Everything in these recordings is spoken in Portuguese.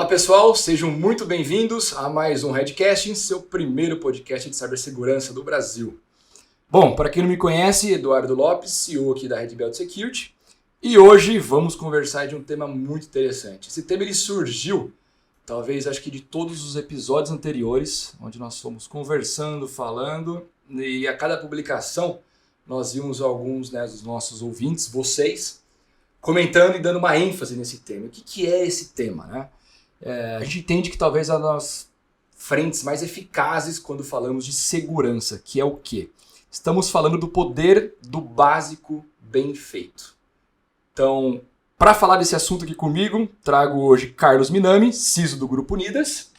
pessoal, sejam muito bem-vindos a mais um Redcast, seu primeiro podcast de cibersegurança do Brasil. Bom, para quem não me conhece, Eduardo Lopes, CEO aqui da Red Belt Security, e hoje vamos conversar de um tema muito interessante. Esse tema ele surgiu, talvez acho que de todos os episódios anteriores, onde nós fomos conversando, falando, e a cada publicação nós vimos alguns dos nossos ouvintes, vocês, comentando e dando uma ênfase nesse tema. O que é esse tema, né? A gente entende que talvez as das frentes mais eficazes quando falamos de segurança, que é o quê? Estamos falando do poder do básico bem feito. Então, para falar desse assunto aqui comigo, trago hoje Carlos Minami, CISO do Grupo Unidas,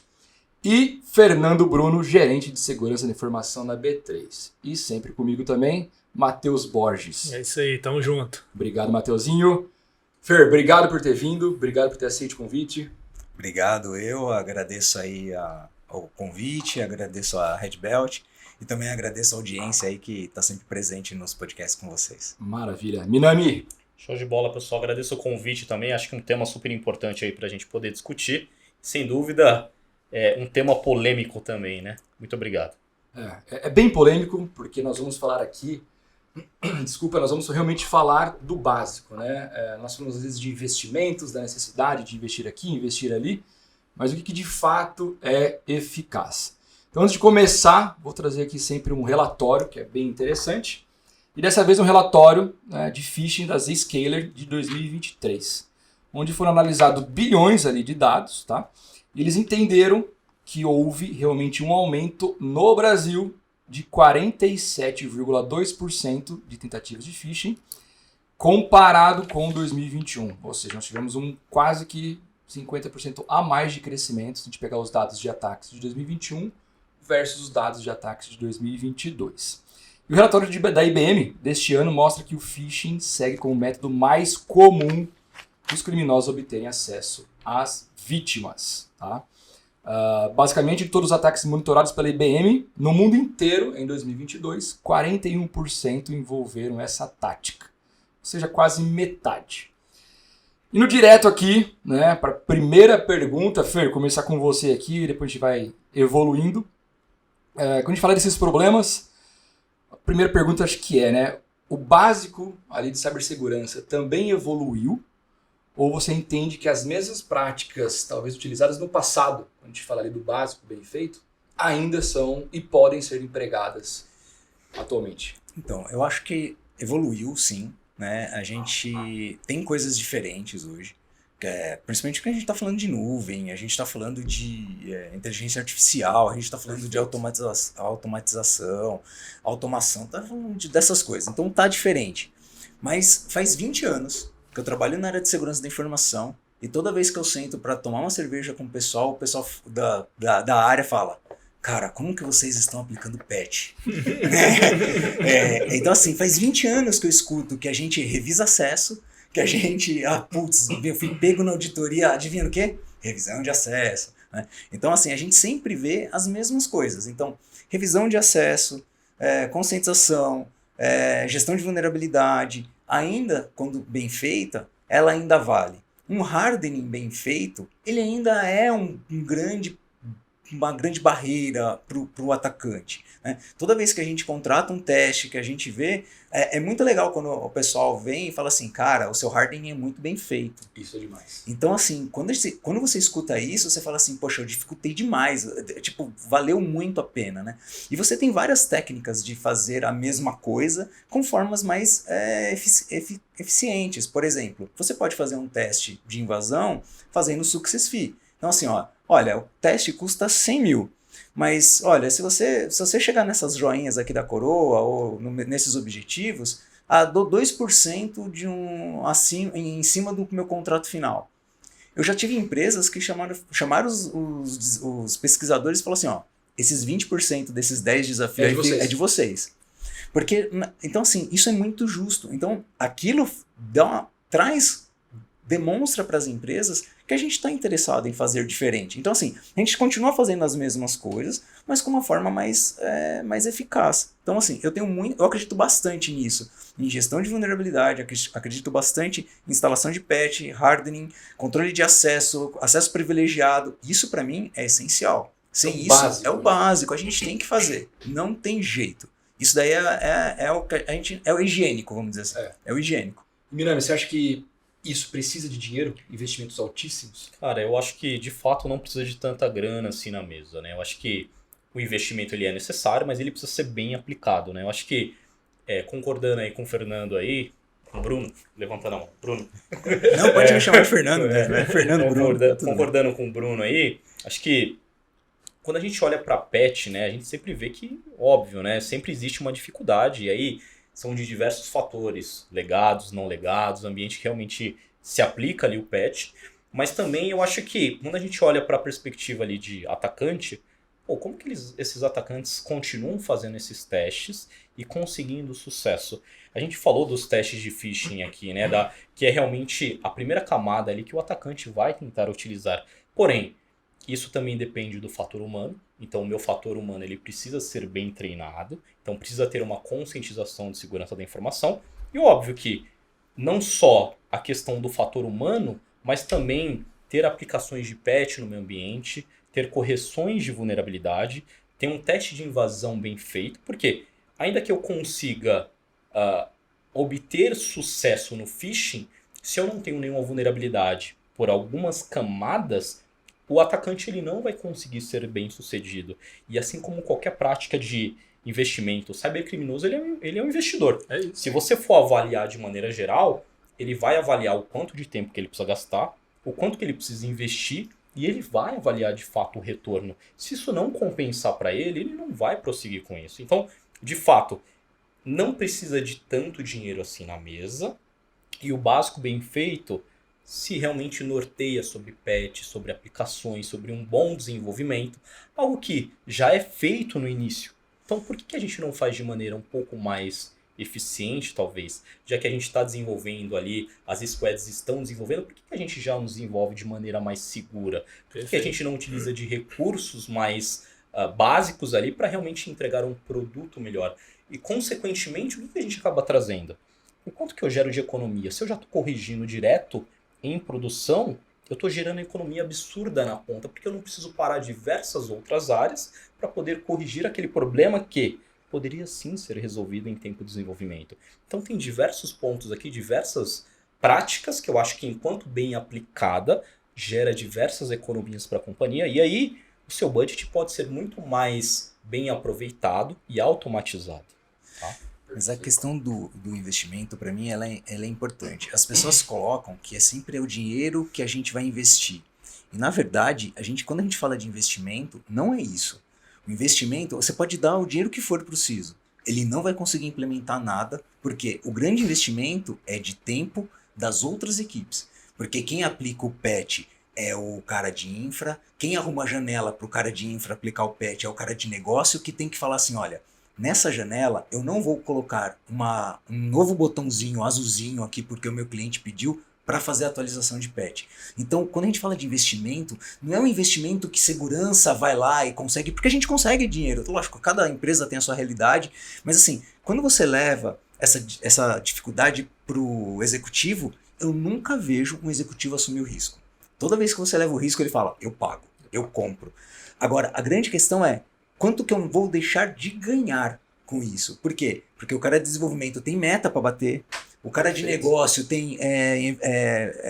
e Fernando Bruno, gerente de segurança da informação na B3. E sempre comigo também, Matheus Borges. É isso aí, tamo junto. Obrigado, Matheusinho. Fer, obrigado por ter vindo, obrigado por ter aceito o convite. Obrigado, eu agradeço aí o convite, agradeço a Red Belt e também agradeço a audiência aí que está sempre presente nos podcasts com vocês. Maravilha. Minami. Show de bola, pessoal. Agradeço o convite também. Acho que é um tema super importante aí para a gente poder discutir. Sem dúvida, é um tema polêmico também, né? Muito obrigado. É bem polêmico, porque nós vamos falar aqui, nós vamos realmente falar do básico, né? Nós falamos às vezes de investimentos, da necessidade de investir aqui, investir ali, mas o que de fato é eficaz. Então, antes de começar, vou trazer aqui sempre um relatório que é bem interessante, e dessa vez um relatório de phishing da Zscaler de 2023, onde foram analisados bilhões ali de dados, tá? E eles entenderam que houve realmente um aumento no Brasil de 47,2% de tentativas de phishing comparado com 2021. Ou seja, nós tivemos quase que 50% a mais de crescimento se a gente pegar os dados de ataques de 2021 versus os dados de ataques de 2022. E o relatório da IBM deste ano mostra que o phishing segue como o método mais comum que os criminosos obterem acesso às vítimas, tá? Basicamente, de todos os ataques monitorados pela IBM, no mundo inteiro, em 2022, 41% envolveram essa tática. Ou seja, quase metade. E no direto aqui, né, para a primeira pergunta, Fer, começar com você aqui, depois a gente vai evoluindo. Quando a gente fala desses problemas, a primeira pergunta acho que né, o básico ali de cibersegurança também evoluiu? Ou você entende que as mesmas práticas, talvez utilizadas no passado, quando a gente fala ali do básico bem feito, ainda são e podem ser empregadas atualmente? Então, eu acho que evoluiu sim, né? A gente tem coisas diferentes hoje, principalmente porque a gente está falando de nuvem, a gente está falando de inteligência artificial, a gente está falando de automatização, automação, está falando dessas coisas. Então tá diferente. Mas faz 20 anos que eu trabalho na área de segurança da informação e toda vez que eu sento para tomar uma cerveja com o pessoal da área fala: cara, como que vocês estão aplicando patch? Então assim, faz 20 anos que eu escuto que a gente revisa acesso, que a gente, eu fui pego na auditoria, adivinha o quê? Revisão de acesso. Né? Então assim, a gente sempre vê as mesmas coisas. Então, revisão de acesso, conscientização, gestão de vulnerabilidade, ainda, quando bem feita, ela ainda vale. Um hardening bem feito, ele ainda é uma grande barreira para o atacante. Né? Toda vez que a gente contrata um teste, que a gente vê, é muito legal quando o pessoal vem e fala assim: cara, o seu hardening é muito bem feito. Isso é demais. Então, assim, quando você escuta isso, você fala assim: poxa, eu dificultei demais. Tipo, valeu muito a pena, né? E você tem várias técnicas de fazer a mesma coisa com formas mais eficientes. Por exemplo, você pode fazer um teste de invasão fazendo success fee. Então, assim, olha, o teste custa 100 mil. Mas, olha, se você chegar nessas joinhas aqui da coroa ou nesses objetivos, dou 2% em cima do meu contrato final. Eu já tive empresas que chamaram os pesquisadores e falaram assim: esses 20% desses 10 desafios é de vocês. Porque, então assim, isso é muito justo. Então, aquilo demonstra para as empresas Porque a gente está interessado em fazer diferente. Então, assim, a gente continua fazendo as mesmas coisas, mas com uma forma mais eficaz. Então, assim, eu acredito bastante nisso. Em gestão de vulnerabilidade, acredito bastante em instalação de patch, hardening, controle de acesso privilegiado. Isso, para mim, é essencial. Sem isso, básico, é o básico. A gente tem que fazer. Não tem jeito. Isso daí é o higiênico, vamos dizer assim. É o higiênico. Minami, você acha que isso precisa de dinheiro? Investimentos altíssimos? Cara, eu acho que de fato não precisa de tanta grana assim na mesa, né? Eu acho que o investimento ele é necessário, mas ele precisa ser bem aplicado, né? Eu acho que, concordando aí com o Fernando aí, com o Bruno, levantando a mão, Bruno. Não, pode me chamar de Fernando, né? Fernando Bruno. Concordando com o Bruno aí, acho que quando a gente olha para patch, né, a gente sempre vê que, óbvio, né, sempre existe uma dificuldade, e aí são de diversos fatores, legados, não legados, ambiente que realmente se aplica ali o patch, mas também eu acho que quando a gente olha para a perspectiva ali de atacante, como que esses atacantes continuam fazendo esses testes e conseguindo sucesso? A gente falou dos testes de phishing aqui, né, que é realmente a primeira camada ali que o atacante vai tentar utilizar, porém, isso também depende do fator humano. Então, o meu fator humano ele precisa ser bem treinado. Então, precisa ter uma conscientização de segurança da informação. E óbvio que não só a questão do fator humano, mas também ter aplicações de patch no meu ambiente, ter correções de vulnerabilidade, ter um teste de invasão bem feito. Porque, ainda que eu consiga obter sucesso no phishing, se eu não tenho nenhuma vulnerabilidade por algumas camadas, o atacante ele não vai conseguir ser bem sucedido. E assim como qualquer prática de investimento, o cybercriminoso ele é um investidor. É isso. Se você for avaliar de maneira geral, ele vai avaliar o quanto de tempo que ele precisa gastar, o quanto que ele precisa investir, e ele vai avaliar de fato o retorno. Se isso não compensar para ele não vai prosseguir com isso. Então, de fato, não precisa de tanto dinheiro assim na mesa, e o básico bem feito se realmente norteia sobre patch, sobre aplicações, sobre um bom desenvolvimento, algo que já é feito no início. Então por que a gente não faz de maneira um pouco mais eficiente, talvez? Já que a gente está desenvolvendo ali, as squads estão desenvolvendo, por que a gente já não desenvolve de maneira mais segura? Por que a gente não utiliza de recursos mais básicos ali para realmente entregar um produto melhor? E consequentemente, o que a gente acaba trazendo? O quanto que eu gero de economia? Se eu já estou corrigindo direto em produção, eu estou gerando economia absurda na ponta, porque eu não preciso parar diversas outras áreas para poder corrigir aquele problema que poderia sim ser resolvido em tempo de desenvolvimento. Então tem diversos pontos aqui, diversas práticas que eu acho que enquanto bem aplicada, gera diversas economias para a companhia, e aí o seu budget pode ser muito mais bem aproveitado e automatizado. Tá? Mas a questão do investimento, para mim, ela é importante. As pessoas colocam que é sempre o dinheiro que a gente vai investir. E, na verdade, quando a gente fala de investimento, não é isso. O investimento, você pode dar o dinheiro que for para o CISO. Ele não vai conseguir implementar nada, porque o grande investimento é de tempo das outras equipes. Porque quem aplica o patch é o cara de infra, quem arruma a janela para o cara de infra aplicar o patch é o cara de negócio, que tem que falar assim, olha, nessa janela, eu não vou colocar um novo botãozinho azulzinho aqui porque o meu cliente pediu para fazer a atualização de patch. Então, quando a gente fala de investimento, não é um investimento que segurança vai lá e consegue, porque a gente consegue dinheiro. Lógico, cada empresa tem a sua realidade, mas assim, quando você leva essa dificuldade para o executivo, eu nunca vejo um executivo assumir o risco. Toda vez que você leva o risco, ele fala, eu pago, eu compro. Agora, a grande questão é, quanto que eu vou deixar de ganhar com isso? Por quê? Porque o cara de desenvolvimento tem meta para bater, o cara de negócio tem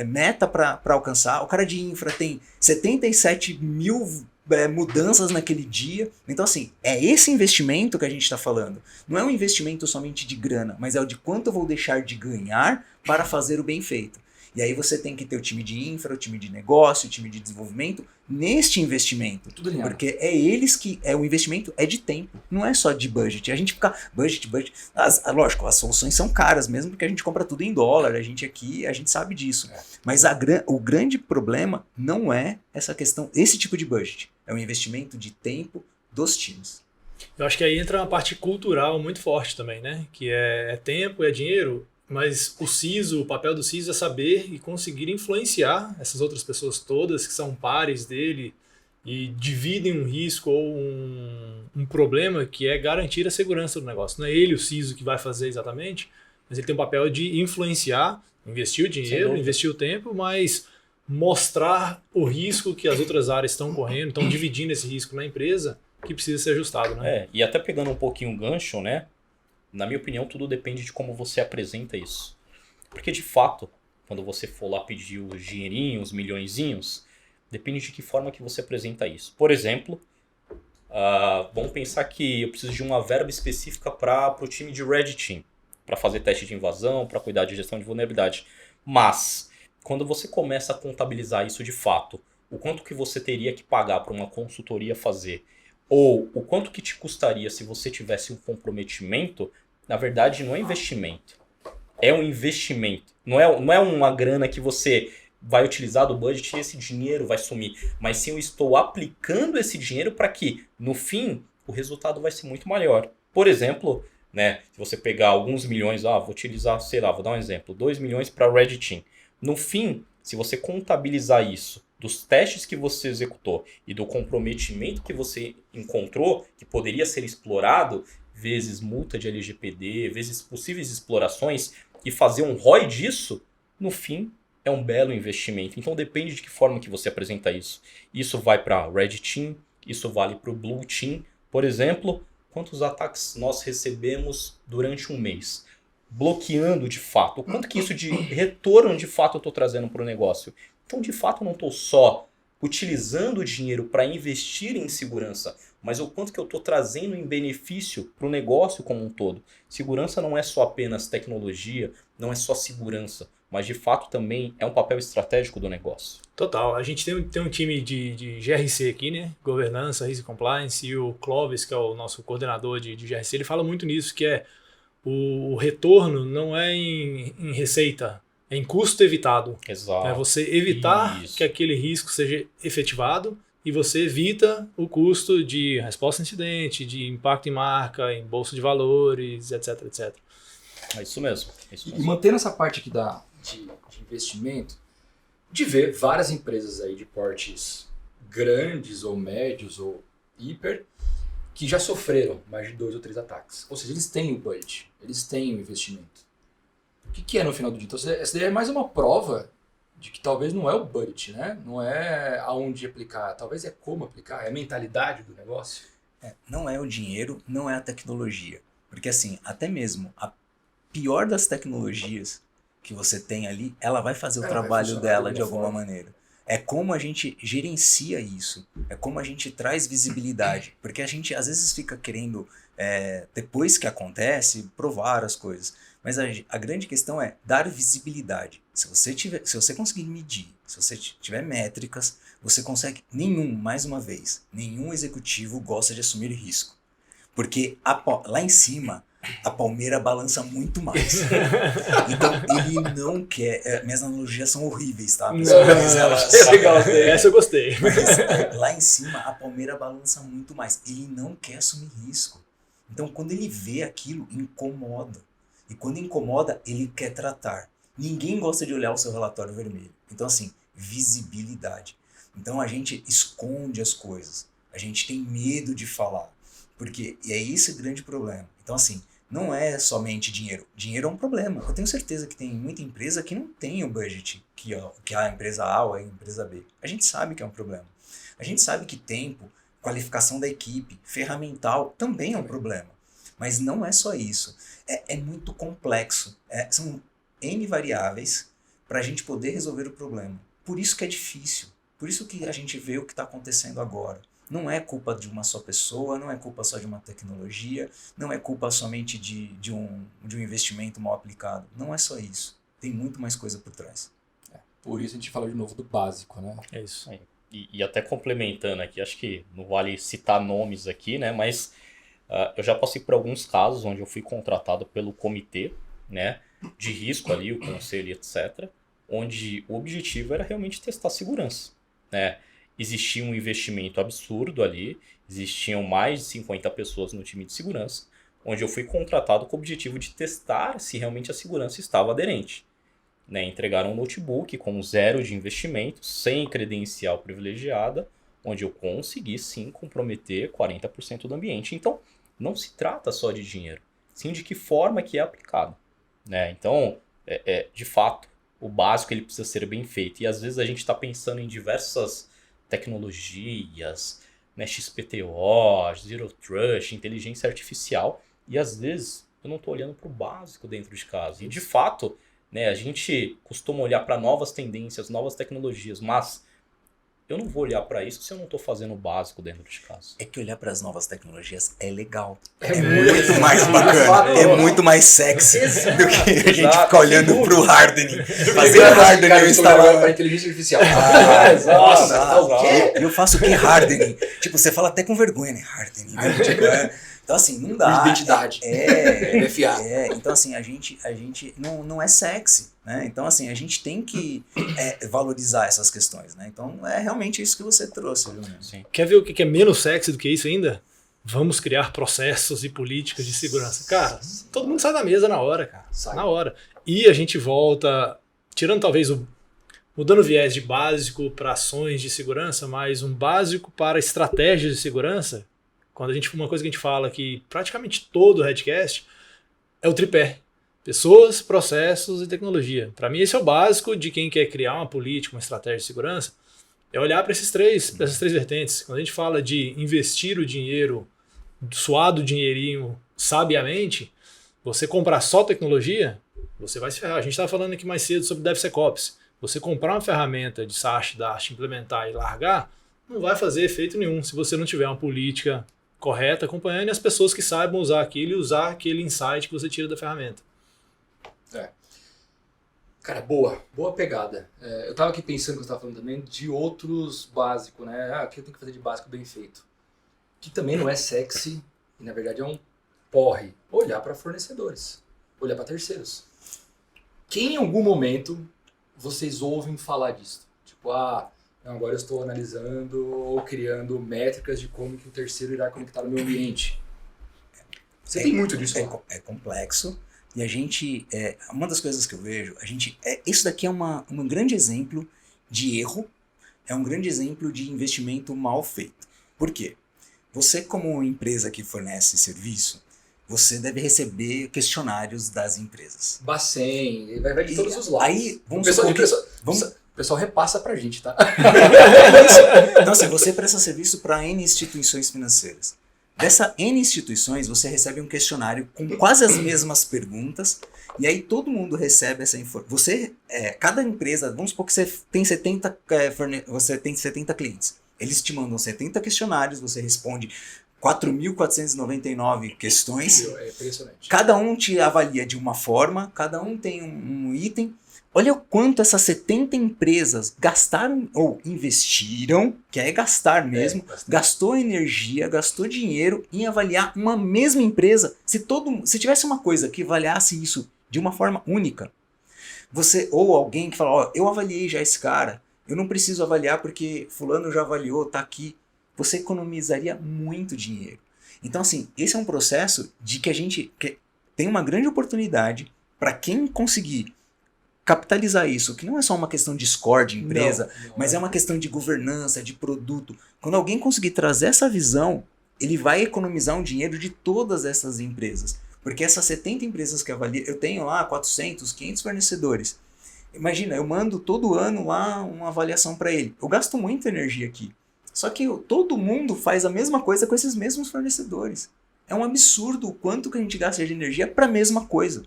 meta para alcançar, o cara de infra tem 77 mil mudanças naquele dia. Então, assim, é esse investimento que a gente está falando. Não é um investimento somente de grana, mas é o de quanto eu vou deixar de ganhar para fazer o bem feito. E aí você tem que ter o time de infra, o time de negócio, o time de desenvolvimento neste investimento. Tudo alinhado. Porque é eles que... o investimento é de tempo, não é só de budget. A gente fica... Budget. Lógico, as soluções são caras mesmo, porque a gente compra tudo em dólar. A gente aqui, a gente sabe disso. Mas o grande problema não é essa questão, esse tipo de budget. É um investimento de tempo dos times. Eu acho que aí entra uma parte cultural muito forte também, né? Que é tempo, é dinheiro. Mas o papel do CISO é saber e conseguir influenciar essas outras pessoas todas que são pares dele e dividem um risco ou um problema que é garantir a segurança do negócio. Não é ele, o CISO, que vai fazer exatamente, mas ele tem o papel de influenciar, investir o dinheiro, investir o tempo, mas mostrar o risco que as outras áreas estão correndo, estão dividindo esse risco na empresa, que precisa ser ajustado, né? E até pegando um pouquinho o gancho, né? Na minha opinião, tudo depende de como você apresenta isso. Porque, de fato, quando você for lá pedir os dinheirinhos, os milhõezinhos, depende de que forma que você apresenta isso. Por exemplo, vamos pensar que eu preciso de uma verba específica para o time de Red Team, para fazer teste de invasão, para cuidar de gestão de vulnerabilidade. Mas, quando você começa a contabilizar isso de fato, o quanto que você teria que pagar para uma consultoria fazer, ou o quanto que te custaria se você tivesse um comprometimento, na verdade não é investimento. É um investimento. Não é uma grana que você vai utilizar do budget e esse dinheiro vai sumir. Mas sim, eu estou aplicando esse dinheiro para que, no fim, o resultado vai ser muito maior. Por exemplo, né, se você pegar alguns milhões, vou utilizar, sei lá, vou dar um exemplo, 2 milhões para Red Team. No fim, se você contabilizar isso, dos testes que você executou e do comprometimento que você encontrou, que poderia ser explorado, vezes multa de LGPD, vezes possíveis explorações, e fazer um ROI disso, no fim, é um belo investimento. Então depende de que forma que você apresenta isso. Isso vai para Red Team, isso vale para o Blue Team. Por exemplo, quantos ataques nós recebemos durante um mês? Bloqueando de fato. O quanto que isso de retorno de fato eu estou trazendo para o negócio? Então, de fato, eu não estou só utilizando o dinheiro para investir em segurança, mas o quanto que eu estou trazendo em benefício para o negócio como um todo. Segurança não é só apenas tecnologia, não é só segurança, mas de fato também é um papel estratégico do negócio. Total. A gente tem um time de GRC aqui, né? Governança, Risk Compliance, e o Clovis, que é o nosso coordenador de GRC, ele fala muito nisso, que é o retorno não é em receita, é em custo evitado. Exato. É você evitar que aquele risco seja efetivado e você evita o custo de resposta a incidente, de impacto em marca, em bolsa de valores, etc, etc. É isso mesmo. E mantendo essa parte aqui de investimento, de ver várias empresas aí de portes grandes ou médios ou hiper que já sofreram mais de 2 ou 3 ataques. Ou seja, eles têm o budget, eles têm o investimento. O que é no final do dia? Então, essa daí é mais uma prova de que talvez não é o budget, né? Não é aonde aplicar, talvez é como aplicar, é a mentalidade do negócio. Não é o dinheiro, não é a tecnologia. Porque assim, até mesmo a pior das tecnologias que você tem ali, ela vai fazer o trabalho dela de alguma maneira. É como a gente gerencia isso, é como a gente traz visibilidade. Porque a gente às vezes fica querendo, depois que acontece, provar as coisas. Mas a grande questão é dar visibilidade. Se você conseguir medir, se você tiver métricas, você consegue. Mais uma vez, nenhum executivo gosta de assumir risco. Porque lá em cima, a palmeira balança muito mais. Então, ele não quer... minhas analogias são horríveis, tá? Mas é legal. Essa eu gostei. Mas, lá em cima, a palmeira balança muito mais. Ele não quer assumir risco. Então, quando ele vê aquilo, incomoda. E quando incomoda, ele quer tratar. Ninguém gosta de olhar o seu relatório vermelho. Então, assim, visibilidade. Então, a gente esconde as coisas. A gente tem medo de falar. E é esse o grande problema. Então, assim, não é somente dinheiro. Dinheiro é um problema. Eu tenho certeza que tem muita empresa que não tem o budget que a empresa A ou a empresa B. A gente sabe que é um problema. A gente sabe que tempo, qualificação da equipe, ferramental, também é um problema. Mas não é só isso. É muito complexo. São N variáveis para a gente poder resolver o problema. Por isso que é difícil. Por isso que a gente vê o que está acontecendo agora. Não é culpa de uma só pessoa, não é culpa só de uma tecnologia, não é culpa somente de um investimento mal aplicado. Não é só isso. Tem muito mais coisa por trás. Por isso a gente fala de novo do básico, né? É isso. E até complementando aqui, acho que não vale citar nomes aqui, né? Mas eu já passei por alguns casos onde eu fui contratado pelo comitê, né, de risco ali, o conselho, etc., onde o objetivo era realmente testar segurança, né? Existia um investimento absurdo ali, existiam mais de 50 pessoas no time de segurança, onde eu fui contratado com o objetivo de testar se realmente a segurança estava aderente. Né? Entregaram um notebook com 0 de investimento, sem credencial privilegiada, onde eu consegui sim comprometer 40% do ambiente. Então, não se trata só de dinheiro, sim de que forma que é aplicado. Né? Então, de fato, o básico ele precisa ser bem feito. E às vezes a gente está pensando em diversas tecnologias, né, XPTO, Zero Trust, inteligência artificial, e às vezes eu não estou olhando para o básico dentro de casa. E de fato, né, a gente costuma olhar para novas tendências, novas tecnologias, mas eu não vou olhar para isso se eu não estou fazendo o básico dentro de casa. É que olhar para as novas tecnologias é legal. É muito mais bacana. É muito mais sexy do que a gente ficar olhando pro hardening. Fazer hardening no Instagram. Para inteligência artificial. Eu faço o que hardening? Tipo, você fala até com vergonha, né? Hardening. Né? Tipo, então, assim, não dá. Identidade. FA. Então, assim, a gente não é sexy, né? Então, assim, a gente tem que valorizar essas questões, né? Então, é realmente isso que você trouxe, viu? Sim. Quer ver o que é menos sexy do que isso ainda? Vamos criar processos e políticas de segurança. Cara, todo mundo sai da mesa na hora, cara. Sai. Na hora. E a gente volta, tirando talvez mudando o viés de básico para ações de segurança, mas um básico para estratégias de segurança. Quando uma coisa que a gente fala que praticamente todo o Redcast é o tripé. Pessoas, processos e tecnologia. Para mim esse é o básico de quem quer criar uma política, uma estratégia de essas é olhar para essas três vertentes. Quando a gente fala de investir o dinheiro, suar do dinheirinho sabiamente, você comprar só tecnologia, você vai se ferrar. A gente estava falando aqui mais cedo sobre DevSecOps. Você comprar uma ferramenta de SAST, DAST, implementar e largar, não vai fazer efeito nenhum se você não tiver uma política correta, acompanhando e as pessoas que saibam usar aquilo e usar aquele insight que você tira da ferramenta. Cara, boa pegada. Eu tava aqui pensando que você estava falando também de outros básicos, né? O que eu tenho que fazer de básico bem feito? Que também não é sexy e na verdade é um porre. Olhar para fornecedores, olhar para terceiros. Quem em algum momento vocês ouvem falar disso? Tipo, agora eu estou analisando ou criando métricas de como que o terceiro irá conectar no meu ambiente. Você tem muito disso lá. É complexo. E a gente, uma das coisas que eu vejo, isso daqui é um grande exemplo de erro, é um grande exemplo de investimento mal feito. Por quê? Você, como empresa que fornece serviço, você deve receber questionários das empresas. Bacen, vai de todos os lados. Aí, o pessoal repassa pra gente, tá? Então, assim, você presta serviço para N instituições financeiras. Dessa N instituições, você recebe um questionário com quase as mesmas perguntas, e aí todo mundo recebe essa informação. Cada empresa, vamos supor que você tem 70 clientes. Eles te mandam 70 questionários, você responde 4.499 questões. É impressionante. Cada um te avalia de uma forma, cada um tem um item. Olha o quanto essas 70 empresas gastaram ou investiram, que é gastar mesmo, gastou energia, gastou dinheiro em avaliar uma mesma empresa. Se tivesse uma coisa que avaliasse isso de uma forma única, ou alguém que fala, eu avaliei já esse cara, eu não preciso avaliar porque fulano já avaliou, tá aqui, você economizaria muito dinheiro. Então, assim, esse é um processo de que a gente tem uma grande oportunidade para quem conseguir capitalizar isso, que não é só uma questão de score de empresa, mas é uma questão de governança, de produto. Quando alguém conseguir trazer essa visão, ele vai economizar um dinheiro de todas essas empresas. Porque essas 70 empresas que avaliam, eu tenho lá 400, 500 fornecedores. Imagina, eu mando todo ano lá uma avaliação para ele. Eu gasto muita energia aqui. Só que todo mundo faz a mesma coisa com esses mesmos fornecedores. É um absurdo o quanto que a gente gasta de energia para a mesma coisa.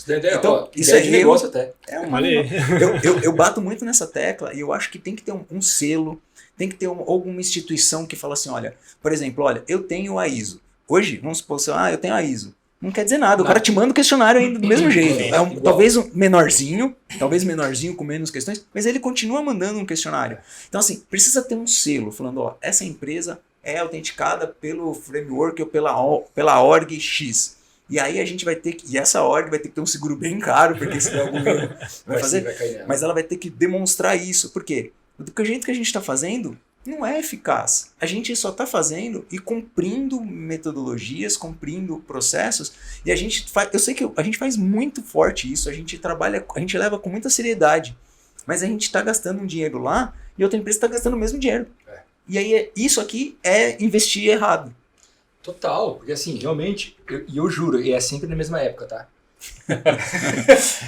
Então, isso é de negócio até. Eu bato muito nessa tecla e eu acho que tem que ter um selo, tem que ter alguma instituição que fala assim, olha, por exemplo, eu tenho a ISO. Hoje, vamos supor, eu tenho a ISO. Não quer dizer nada, o cara te manda o questionário ainda do mesmo jeito. Talvez menorzinho com menos questões, mas ele continua mandando um questionário. Então, assim, precisa ter um selo falando, essa empresa é autenticada pelo framework ou pela org X. E aí a gente vai ter que... E essa org vai ter que ter um seguro bem caro, porque senão o governo vai fazer. Mas ela vai ter que demonstrar isso. Por quê? Do jeito que a gente está fazendo, não é eficaz. A gente só está fazendo e cumprindo metodologias, cumprindo processos, e a gente faz, eu sei que a gente faz muito forte isso, a gente trabalha, a gente leva com muita seriedade, mas a gente está gastando um dinheiro lá e outra empresa está gastando o mesmo dinheiro. E aí isso aqui é investir errado. Total, porque assim, realmente, eu juro, e é sempre na mesma época, tá?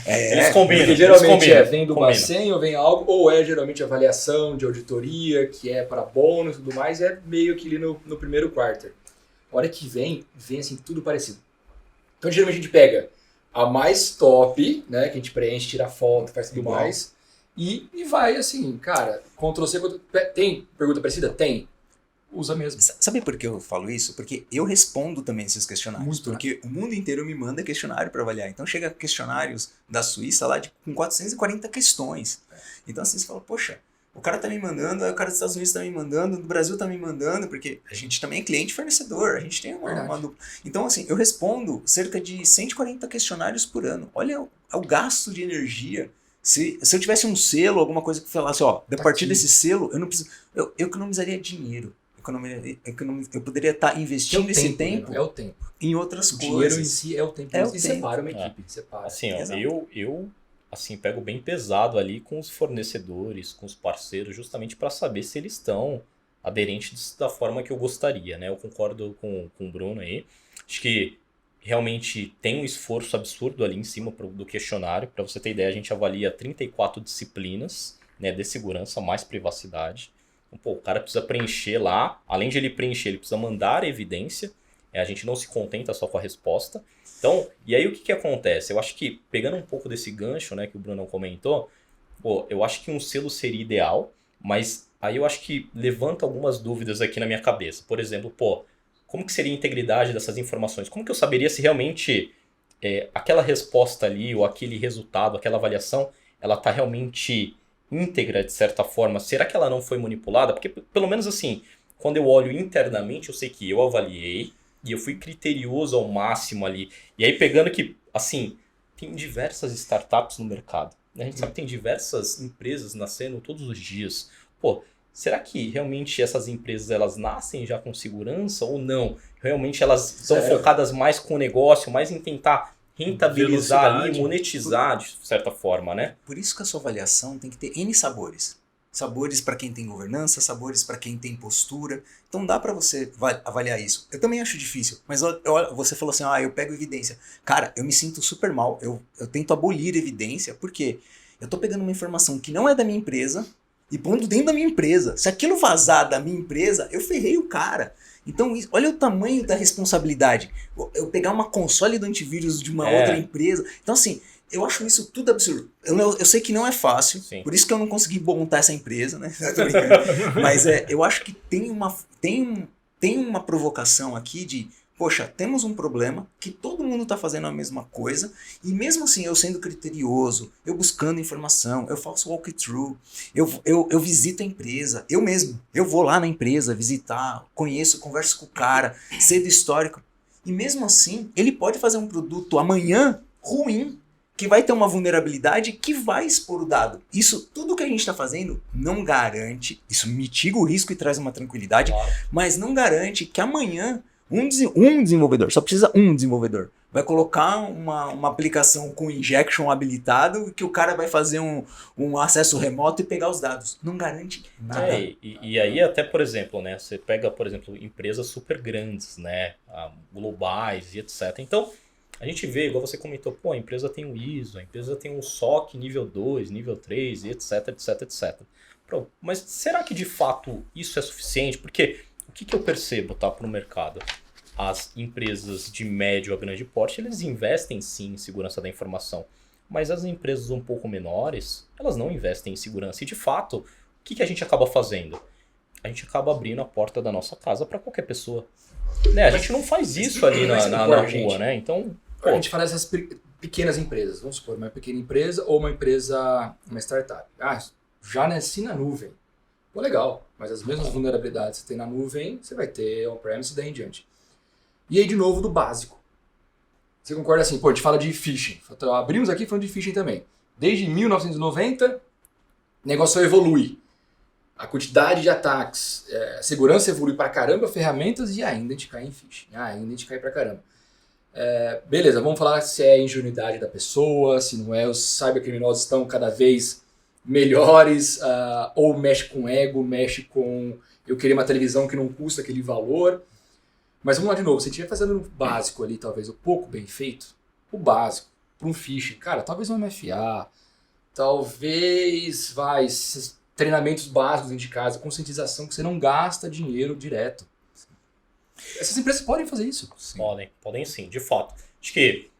Eles combinam. Porque geralmente eles combinam, vem do combinam. Bacen ou vem algo, ou é geralmente avaliação de auditoria, que é para bônus e tudo mais, é meio que ali no primeiro quarter. A hora que vem assim, tudo parecido. Então geralmente a gente pega a mais top, né, que a gente preenche, tira foto, faz tudo Igual. mais, e vai assim, cara, Ctrl+C, tem pergunta parecida? Tem. Usa mesmo. Sabe por que eu falo isso? Porque eu respondo também esses questionários. Muito, porque o mundo inteiro me manda questionário para avaliar. Então chega questionários da Suíça lá com 440 questões. Então assim, você fala, poxa, o cara tá me mandando, aí o cara dos Estados Unidos tá me mandando, do Brasil tá me mandando, porque a gente também é cliente e fornecedor, a gente tem uma dupla. Então assim, eu respondo cerca de 140 questionários por ano. Olha o gasto de energia. Se eu tivesse um selo, alguma coisa que falasse, ó, a partir desse selo, eu não preciso, eu economizaria dinheiro. Eu poderia estar investindo esse tempo, né? É o tempo. em outras O coisas. dinheiro em si é o tempo. É o E tempo. separa uma equipe. Separa. Assim, ó, Exato. eu assim, pego bem pesado ali com os fornecedores, com os parceiros, justamente para saber se eles estão aderentes da forma que eu gostaria, né? Eu concordo com o Bruno aí. Acho que realmente tem um esforço absurdo ali em cima do questionário. Para você ter ideia, a gente avalia 34 disciplinas, né, de segurança, mais privacidade. Então, pô, o cara precisa preencher lá, além de ele preencher, ele precisa mandar a evidência. A gente não se contenta só com a resposta. Então, e aí o que acontece? Eu acho que, pegando um pouco desse gancho, né, que o Bruno comentou, pô, eu acho que um selo seria ideal, mas aí eu acho que levanta algumas dúvidas aqui na minha cabeça. Por exemplo, pô, como que seria a integridade dessas informações? Como que eu saberia se realmente aquela resposta ali, ou aquele resultado, aquela avaliação, ela está realmente íntegra, de certa forma? Será que ela não foi manipulada? Porque, pelo menos assim, quando eu olho internamente, eu sei que eu avaliei e eu fui criterioso ao máximo ali. E aí, pegando que, assim, tem diversas startups no mercado, né? A gente sabe que tem diversas empresas nascendo todos os dias. Pô, será que realmente essas empresas, elas nascem já com segurança ou não? Realmente elas são focadas mais com o negócio, mais em tentar rentabilizar ali, Velocidade. monetizar de certa forma, né? Por isso que a sua avaliação tem que ter N sabores. Sabores para quem tem governança, sabores para quem tem postura. Então dá para você avaliar isso. Eu também acho difícil, mas você falou assim, eu pego evidência. Cara, eu me sinto super mal. Eu tento abolir evidência, porque eu tô pegando uma informação que não é da minha empresa e pondo dentro da minha empresa. Se aquilo vazar da minha empresa, eu ferrei o cara. Então, olha o tamanho da responsabilidade. Eu pegar uma console do antivírus de uma outra empresa. Então, assim, eu acho isso tudo absurdo. Eu sei que não é fácil, Sim. por isso que eu não consegui montar essa empresa, né? Tô brincando. Mas eu acho que tem uma provocação aqui de, poxa, temos um problema que todo mundo está fazendo a mesma coisa, e mesmo assim eu sendo criterioso, eu buscando informação, eu faço walkthrough, eu visito a empresa, eu vou lá na empresa visitar, conheço, converso com o cara, sei do histórico, e mesmo assim ele pode fazer um produto amanhã ruim, que vai ter uma vulnerabilidade que vai expor o dado. Isso, tudo que a gente está fazendo, não garante, isso mitiga o risco e traz uma tranquilidade, Claro. mas não garante que amanhã um desenvolvedor, só precisa um desenvolvedor, vai colocar uma aplicação com injection habilitado que o cara vai fazer um acesso remoto e pegar os dados. Não garante nada. E aí até, por exemplo, né, você pega, por exemplo, empresas super grandes, né, globais e etc. Então, a gente vê, igual você comentou, pô, a empresa tem um ISO, a empresa tem um SOC nível 2, nível 3, e etc, etc, etc. Pronto, mas será que de fato isso é suficiente? Porque o que eu percebo, tá, pro mercado? As empresas de médio a grande porte, eles investem sim em segurança da informação. Mas as empresas um pouco menores, elas não investem em segurança. E de fato, o que a gente acaba fazendo? A gente acaba abrindo a porta da nossa casa para qualquer pessoa. Né? A gente não faz isso ali na rua, né? Então, A gente fala dessas pequenas empresas, vamos supor, uma pequena empresa ou uma startup. Já nasci na nuvem. Pô, legal, mas as mesmas vulnerabilidades que você tem na nuvem, você vai ter on-premise e daí em diante. E aí, de novo, do básico. Você concorda assim, pô, a gente fala de phishing. Abrimos aqui falando de phishing também. Desde 1990, o negócio só evolui. a quantidade de ataques, a segurança evolui pra caramba, ferramentas e ainda a gente cai em phishing. Ainda a gente cai pra caramba. Beleza, vamos falar se é a ingenuidade da pessoa, se não é, os cybercriminosos estão cada vez melhores, ou mexe com ego, mexe com eu querer uma televisão que não custa aquele valor. Mas vamos lá de novo, se a gente estiver fazendo o básico ali, talvez o pouco bem feito, o básico, para um phishing, cara, talvez um MFA, talvez treinamentos básicos dentro de casa, conscientização que você não gasta dinheiro direto. Essas empresas podem fazer isso. Sim. Podem sim, de fato. Acho que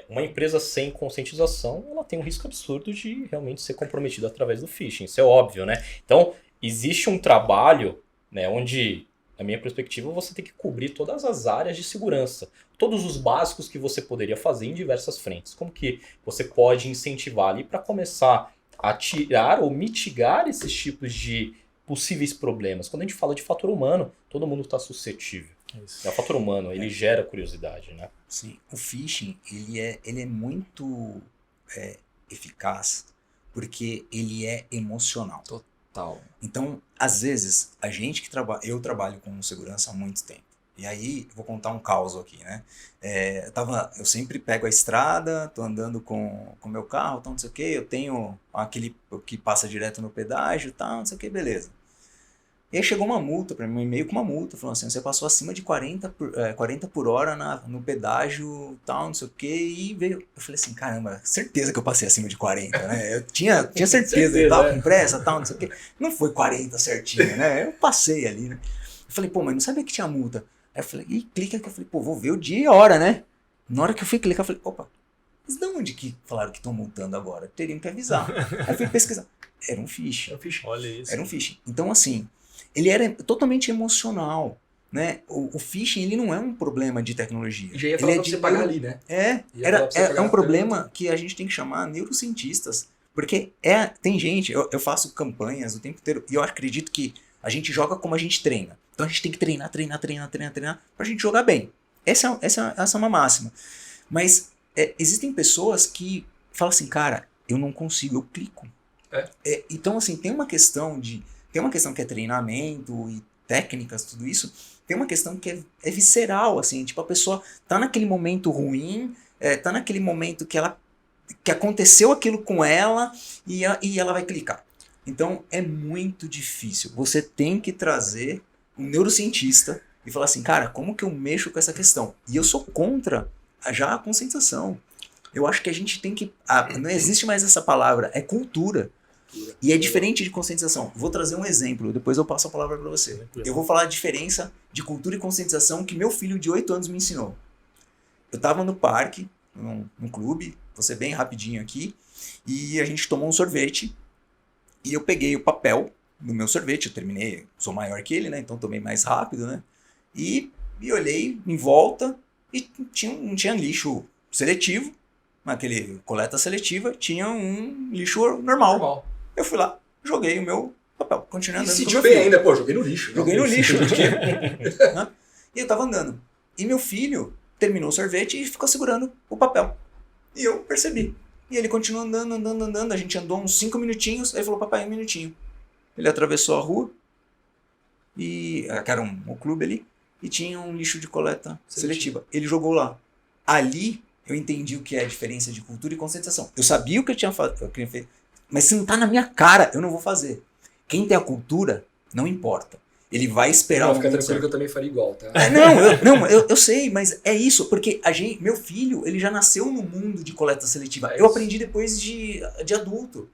uma empresa sem conscientização, ela tem um risco absurdo de realmente ser comprometida através do phishing. Isso é óbvio, né? Então, existe um trabalho, né, onde, na minha perspectiva, você tem que cobrir todas as áreas de segurança. Todos os básicos que você poderia fazer em diversas frentes. Como que você pode incentivar ali para começar a tirar ou mitigar esses tipos de possíveis problemas. Quando a gente fala de fator humano, todo mundo está suscetível. Isso. O fator humano, ele gera curiosidade, né? Sim, o phishing, ele é muito eficaz porque ele é emocional. Total. Então, às vezes, eu trabalho com segurança há muito tempo. E aí, vou contar um caos aqui, né? Eu sempre pego a estrada, tô andando com o meu carro, tal, não sei o quê, eu tenho aquele que passa direto no pedágio, tal, não sei o quê, beleza. E aí chegou uma multa para mim, um e-mail com uma multa, falando assim, você passou acima de 40 por hora no pedágio, tal, não sei o quê, e veio, eu falei assim, caramba, certeza que eu passei acima de 40, né? Eu tinha certeza, eu tava com pressa, tal, não sei o quê. Não foi 40 certinho, né? Eu passei ali, né? Eu falei, pô, mas não sabia que tinha multa. Aí eu falei, clica aqui, eu falei, pô, vou ver o dia e a hora, né? Na hora que eu fui clicar, eu falei, opa, mas de onde que falaram que estão multando agora? Teriam que avisar. Aí eu fui pesquisar. Era um phishing. Olha isso. Era um phishing. Então, assim, ele era totalmente emocional, né? O phishing, ele não é um problema de tecnologia. Já ia falar pra você pagar ali, né? É um problema que a gente tem que chamar neurocientistas. Porque tem gente, eu faço campanhas o tempo inteiro, e eu acredito que a gente joga como a gente treina. Então a gente tem que treinar pra gente jogar bem. Essa é uma máxima. Mas existem pessoas que falam assim, cara, eu não consigo, eu clico. Então, assim, tem uma questão que é treinamento e técnicas, tudo isso. Tem uma questão que é visceral, assim, tipo, a pessoa tá naquele momento ruim, tá naquele momento que aconteceu aquilo com ela e ela vai clicar. Então, é muito difícil. Você tem que trazer um neurocientista e falar assim, cara, como que eu mexo com essa questão? E eu sou contra já a conscientização. Eu acho que a gente tem que... não existe mais essa palavra, é cultura. E é diferente de conscientização. Vou trazer um exemplo, depois eu passo a palavra para você. Eu vou falar a diferença de cultura e conscientização que meu filho de 8 anos me ensinou. Eu estava no parque, num clube, vou ser bem rapidinho aqui, e a gente tomou um sorvete, e eu peguei o papel do meu sorvete, eu terminei, sou maior que ele, né? Então tomei mais rápido, né? E olhei em volta e não tinha lixo seletivo, naquele coleta seletiva, tinha um lixo normal. Eu fui lá, joguei o meu papel, continuei andando. E sentiu bem ainda, pô, joguei no lixo. Joguei no lixo, e eu tava andando. E meu filho terminou o sorvete e ficou segurando o papel. E eu percebi. E ele continuou andando, a gente andou uns 5 minutinhos, aí ele falou, papai, 1 minutinho. Ele atravessou a rua, que era um clube ali, e tinha um lixo de coleta seletiva. Ele jogou lá. Ali, eu entendi o que é a diferença de cultura e conscientização. Eu sabia o que eu tinha feito, mas se não tá na minha cara, eu não vou fazer. Quem tem a cultura, não importa. Ele vai esperar Não, fica tranquilo que eu também faria igual, tá? Eu sei, mas é isso, porque meu filho, ele já nasceu no mundo de coleta seletiva. Eu aprendi depois de adulto.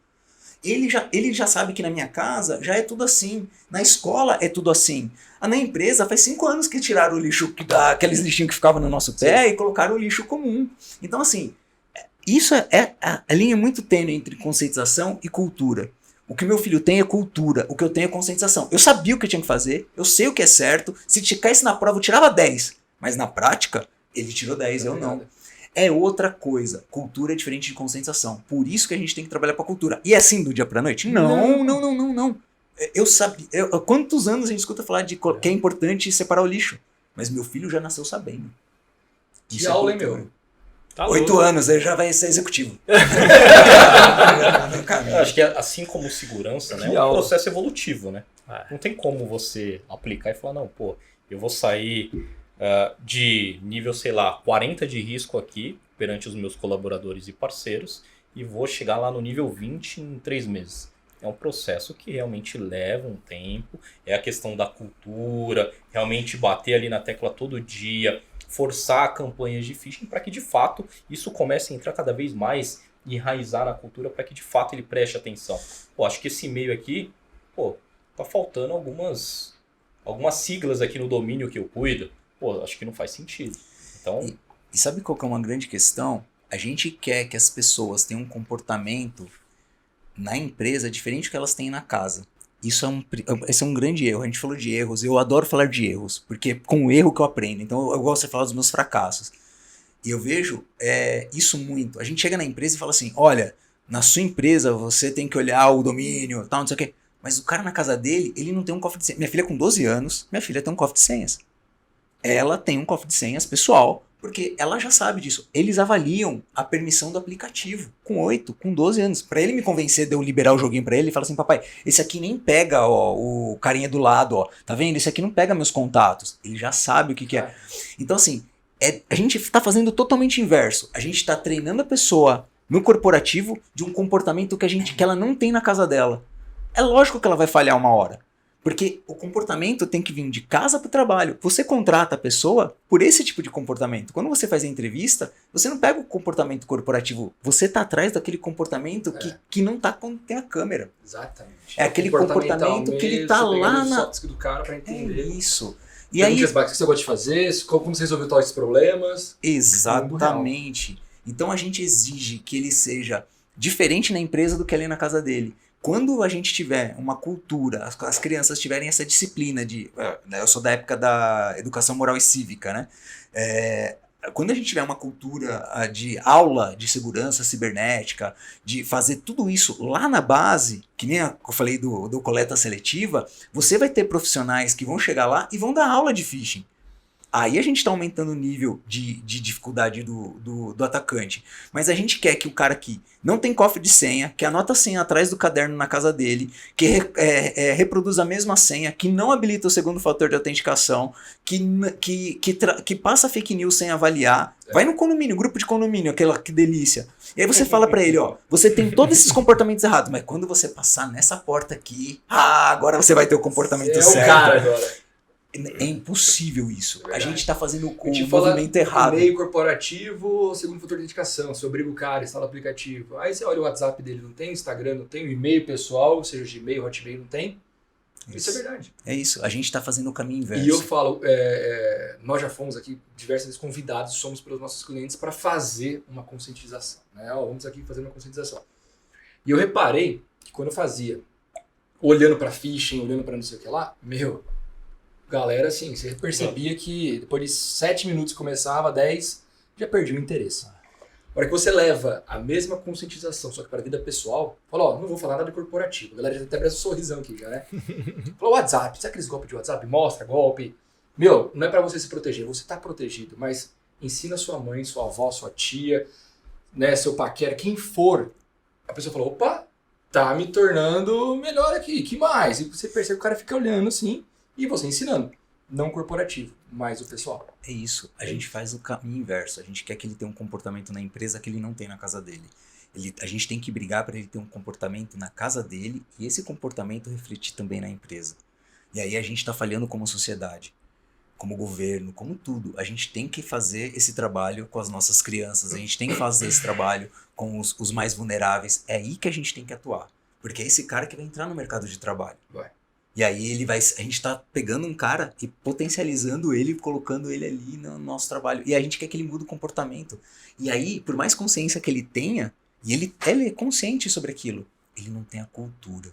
Ele já sabe que na minha casa já é tudo assim. Na escola é tudo assim. Na empresa faz 5 anos que tiraram o lixo, aqueles lixinhos que ficavam no nosso pé, e colocaram o lixo comum. Então, assim, isso a linha é muito tênue entre conscientização e cultura. O que meu filho tem é cultura, o que eu tenho é conscientização. Eu sabia o que eu tinha que fazer, eu sei o que é certo. Se caísse na prova, eu tirava 10. Mas na prática, ele tirou 10, eu não. É outra coisa. Cultura é diferente de conscientização. Por isso que a gente tem que trabalhar para cultura. E é assim do dia para noite? Não. Eu sabia. Quantos anos a gente escuta falar de que é importante separar o lixo? Mas meu filho já nasceu sabendo. Que aula, hein, meu? Tá 8 anos, ele já vai ser executivo. Eu acho que assim como segurança, né, é um processo evolutivo, né? Não tem como você aplicar e falar, não, pô, eu vou sair de nível, sei lá, 40 de risco aqui, perante os meus colaboradores e parceiros, e vou chegar lá no nível 20 em 3 meses. É um processo que realmente leva um tempo, é a questão da cultura, realmente bater ali na tecla todo dia, forçar campanhas de phishing para que de fato isso comece a entrar cada vez mais e enraizar na cultura para que de fato ele preste atenção. Pô, acho que esse e-mail aqui, pô, tá faltando algumas siglas aqui no domínio que eu cuido. Pô, acho que não faz sentido. Então, E sabe qual que é uma grande questão? A gente quer que as pessoas tenham um comportamento na empresa diferente do que elas têm na casa. Esse é um grande erro. A gente falou de erros. Eu adoro falar de erros, porque é com o erro que eu aprendo. Então eu gosto de falar dos meus fracassos. E eu vejo isso muito. A gente chega na empresa e fala assim, olha, na sua empresa você tem que olhar o domínio, tal, não sei o quê. Mas o cara na casa dele, ele não tem um cofre de senhas. Minha filha com 12 anos, minha filha tem um cofre de senhas. Ela tem um cofre de senhas pessoal, porque ela já sabe disso. Eles avaliam a permissão do aplicativo com 8, com 12 anos. Pra ele me convencer de eu liberar o joguinho pra ele, ele fala assim, papai, esse aqui nem pega o carinha do lado, ó. Tá vendo? Esse aqui não pega meus contatos. Ele já sabe o que é. Então assim, a gente tá fazendo totalmente inverso. A gente tá treinando a pessoa no corporativo de um comportamento que ela não tem na casa dela. É lógico que ela vai falhar uma hora. Porque o comportamento tem que vir de casa para o trabalho. Você contrata a pessoa por esse tipo de comportamento. Quando você faz a entrevista, você não pega o comportamento corporativo. Você tá atrás daquele comportamento que não tá quando tem a câmera. Exatamente. É aquele comportamento que ele tá lá na... do cara para entender. É isso. E aí... O que você gosta de fazer, como você resolveu todos esses problemas. Exatamente. Então a gente exige que ele seja diferente na empresa do que ali na casa dele. Quando a gente tiver uma cultura, as crianças tiverem essa disciplina de... Eu sou da época da educação moral e cívica, né? Quando a gente tiver uma cultura de aula de segurança cibernética, de fazer tudo isso lá na base, que nem eu falei do coleta seletiva, você vai ter profissionais que vão chegar lá e vão dar aula de phishing. Aí a gente está aumentando o nível de dificuldade do atacante. Mas a gente quer que o cara que não tem cofre de senha, que anota a senha atrás do caderno na casa dele, que reproduz a mesma senha, que não habilita o segundo fator de autenticação, que passa fake news sem avaliar, vai no condomínio, grupo de condomínio, que delícia. E aí você fala para ele, ó, você tem todos esses comportamentos errados, mas quando você passar nessa porta aqui, agora você vai ter o comportamento certo. É o cara agora. É impossível isso. A gente está fazendo o movimento errado. E-mail corporativo, segundo fator de identificação. Você obriga o cara, instala o aplicativo. Aí você olha o WhatsApp dele, não tem, Instagram não tem, o e-mail pessoal, seja o Gmail, Hotmail, não tem. Isso é verdade. É isso. A gente está fazendo o caminho inverso. E eu falo, nós já fomos aqui diversas vezes convidados, somos pelos nossos clientes para fazer uma conscientização. Né? Vamos aqui fazer uma conscientização. E eu reparei que quando eu fazia, olhando para phishing, olhando para não sei o que lá, galera, assim, você percebia que depois de 7 minutos começava, 10, já perdi o interesse. A hora que você leva a mesma conscientização, só que para a vida pessoal, fala, não vou falar nada de corporativo. A galera já até presta um sorrisão aqui já, né? Falou, WhatsApp, sabe aqueles golpes de WhatsApp? Mostra, golpe. Não é para você se proteger, você tá protegido, mas ensina sua mãe, sua avó, sua tia, né, seu paquera, quem for. A pessoa falou, opa, tá me tornando melhor aqui, que mais? E você percebe que o cara fica olhando assim, e você ensinando. Não corporativo, mas o pessoal. É isso. A gente faz o caminho inverso. A gente quer que ele tenha um comportamento na empresa que ele não tem na casa dele. A gente tem que brigar para ele ter um comportamento na casa dele e esse comportamento refletir também na empresa. E aí a gente está falhando como sociedade, como governo, como tudo. A gente tem que fazer esse trabalho com as nossas crianças. A gente tem que fazer esse trabalho com os mais vulneráveis. É aí que a gente tem que atuar. Porque é esse cara que vai entrar no mercado de trabalho. Vai. E aí a gente tá pegando um cara e potencializando ele, colocando ele ali no nosso trabalho. E a gente quer que ele mude o comportamento. E aí, por mais consciência que ele tenha, e ele é consciente sobre aquilo, ele não tem a cultura.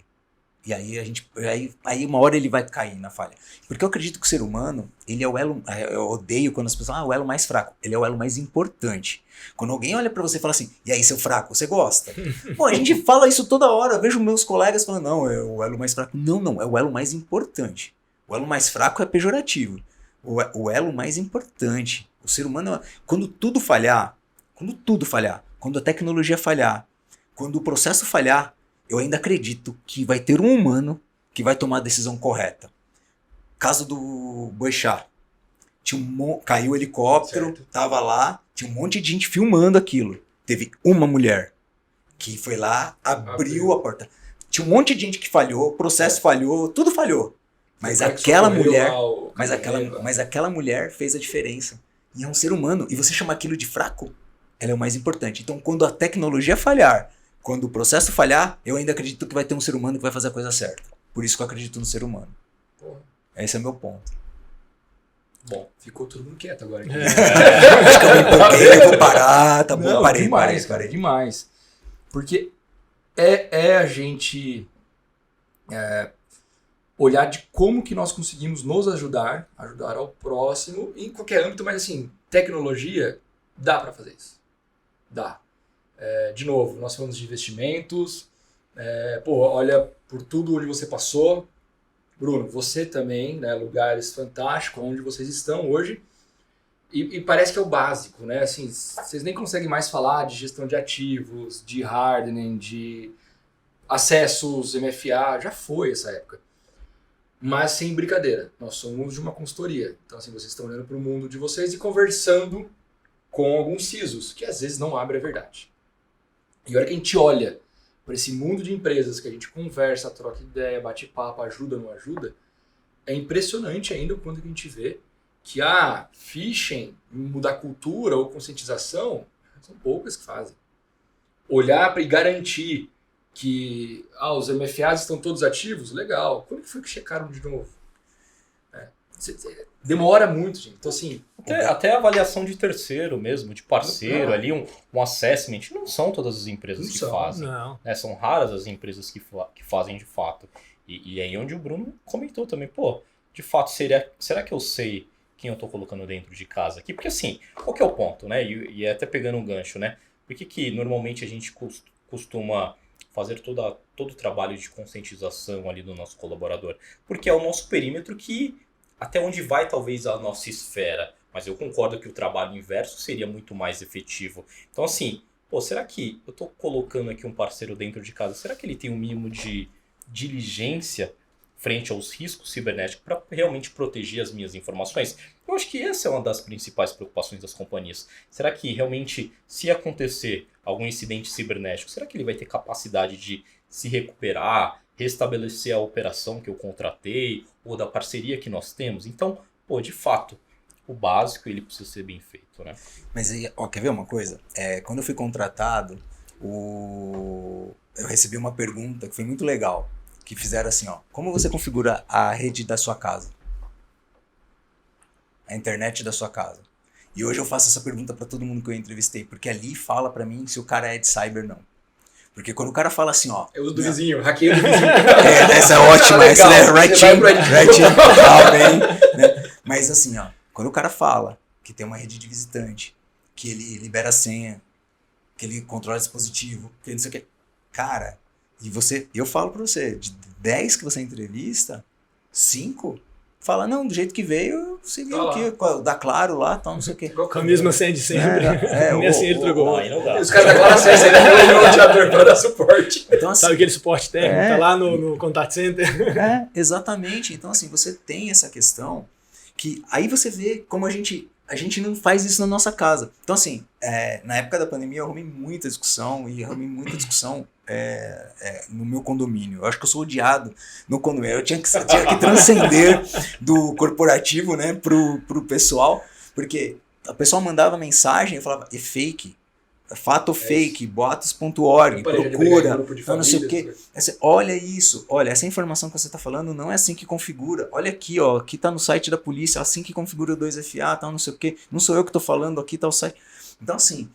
E aí uma hora ele vai cair na falha. Porque eu acredito que o ser humano, ele é o elo, eu odeio quando as pessoas falam, o elo mais fraco. Ele é o elo mais importante. Quando alguém olha pra você e fala assim, e aí seu fraco, você gosta? Pô, a gente fala isso toda hora, eu vejo meus colegas falando, não, é o elo mais fraco. Não, é o elo mais importante. O elo mais fraco é pejorativo. O elo mais importante. O ser humano, quando tudo falhar, quando a tecnologia falhar, quando o processo falhar, eu ainda acredito que vai ter um humano que vai tomar a decisão correta. Caso do Boechat. Caiu o helicóptero, Certo. tava lá, tinha um monte de gente filmando aquilo. Teve uma mulher que foi lá, abriu a porta. Tinha um monte de gente que falhou, o processo falhou, tudo falhou. Mas O cara que aquela socorreu mulher, lá o Camineva. mas aquela mulher fez a diferença. E é um ser humano. E você chama aquilo de fraco, ela é o mais importante. Então, quando a tecnologia falhar, quando o processo falhar, eu ainda acredito que vai ter um ser humano que vai fazer a coisa certa. Por isso que eu acredito no ser humano. Porra. Esse é o meu ponto. Bom, ficou todo mundo quieto agora. Acho que eu me empolguei, eu vou parar, tá bom, Não, parei, demais, parei. cara, demais. Porque é a gente olhar de como que nós conseguimos nos ajudar ao próximo, em qualquer âmbito, mas assim, tecnologia, dá para fazer isso. Dá. De novo, nós falamos de investimentos, olha por tudo onde você passou. Bruno, você também, né, lugares fantásticos onde vocês estão hoje, e parece que é o básico, né? Assim, vocês nem conseguem mais falar de gestão de ativos, de hardening, de acessos MFA, já foi essa época. Mas sem brincadeira, nós somos de uma consultoria. Então, assim, vocês estão olhando para o mundo de vocês e conversando com alguns CISOs, que às vezes não abre a verdade. E a hora que a gente olha para esse mundo de empresas que a gente conversa, troca ideia, bate papo, ajuda, não ajuda, é impressionante ainda quando a gente vê que phishing, mudar cultura ou conscientização, são poucas que fazem. Olhar e garantir que os MFAs estão todos ativos, legal. Quando que foi que checaram de novo? Demora muito, gente. Então, assim... Até a avaliação de terceiro mesmo, de parceiro, ali um assessment, não são todas as empresas que fazem. Não. Né? São raras as empresas que fazem de fato. E é aí onde o Bruno comentou também, de fato, será que eu sei quem eu estou colocando dentro de casa aqui? Porque assim, qual que é o ponto, né? E até pegando um gancho, né? Por que normalmente a gente costuma fazer todo o trabalho de conscientização ali do nosso colaborador? Porque é o nosso perímetro até onde vai talvez a nossa esfera. Mas eu concordo que o trabalho inverso seria muito mais efetivo. Então assim, será que eu estou colocando aqui um parceiro dentro de casa? Será que ele tem um mínimo de diligência frente aos riscos cibernéticos para realmente proteger as minhas informações? Eu acho que essa é uma das principais preocupações das companhias. Será que realmente, se acontecer algum incidente cibernético, será que ele vai ter capacidade de se recuperar, restabelecer a operação que eu contratei ou da parceria que nós temos? Então, de fato, o básico ele precisa ser bem feito, né? Mas quer ver uma coisa? Quando eu fui contratado, eu recebi uma pergunta que foi muito legal, que fizeram assim, como você configura a rede da sua casa? A internet da sua casa. E hoje eu faço essa pergunta para todo mundo que eu entrevistei, porque ali fala para mim se o cara é de cyber ou não. Porque quando o cara fala assim, eu uso do vizinho, hackeio do vizinho. Essa é ótima, essa é right bem, né? Mas assim, quando o cara fala que tem uma rede de visitante, que ele libera a senha, que ele controla o dispositivo, que ele não sei o que. Cara, eu falo pra você, de 10 que você entrevista, 5 fala, não, do jeito que veio, você viu aqui, dá claro lá, tal, não sei o que. Com a mesma senha de sempre. Nem assim ele trocou. Os caras da Clara Senha, ele não tinha dor para dar suporte. Então, assim, sabe aquele suporte técnico, tá lá no contact center? Exatamente. Então, assim, você tem essa questão que aí você vê como a gente não faz isso na nossa casa. Então, assim, na época da pandemia eu arrumei muita discussão no meu condomínio. Eu acho que eu sou odiado no condomínio. Eu tinha que transcender do corporativo, né, pro pessoal, porque a pessoa mandava mensagem e eu falava, é fake. Fato ou fake, boatos.org, procura, não sei o que. Olha isso, olha, essa informação que você está falando não é assim que configura. Olha aqui, aqui está no site da polícia, assim que configura o 2FA, tal, não sei o que. Não sou eu que estou falando, aqui está o site. Então, assim,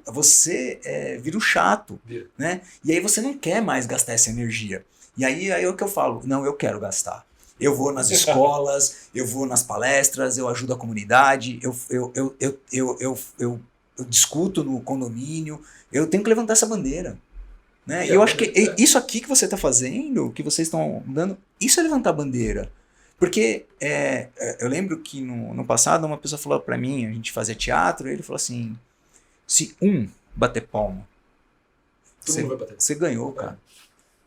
você vira o chato, né? E aí você não quer mais gastar essa energia. E aí é o que eu falo, não, eu quero gastar. Eu vou nas escolas, eu vou nas palestras, eu ajudo a comunidade, eu discuto no condomínio, eu tenho que levantar essa bandeira, né? E eu acho que isso aqui que você está fazendo, que vocês estão dando, isso é levantar a bandeira. Porque eu lembro que no passado uma pessoa falou para mim, a gente fazia teatro, e ele falou assim, se bater palma, você ganhou, cara.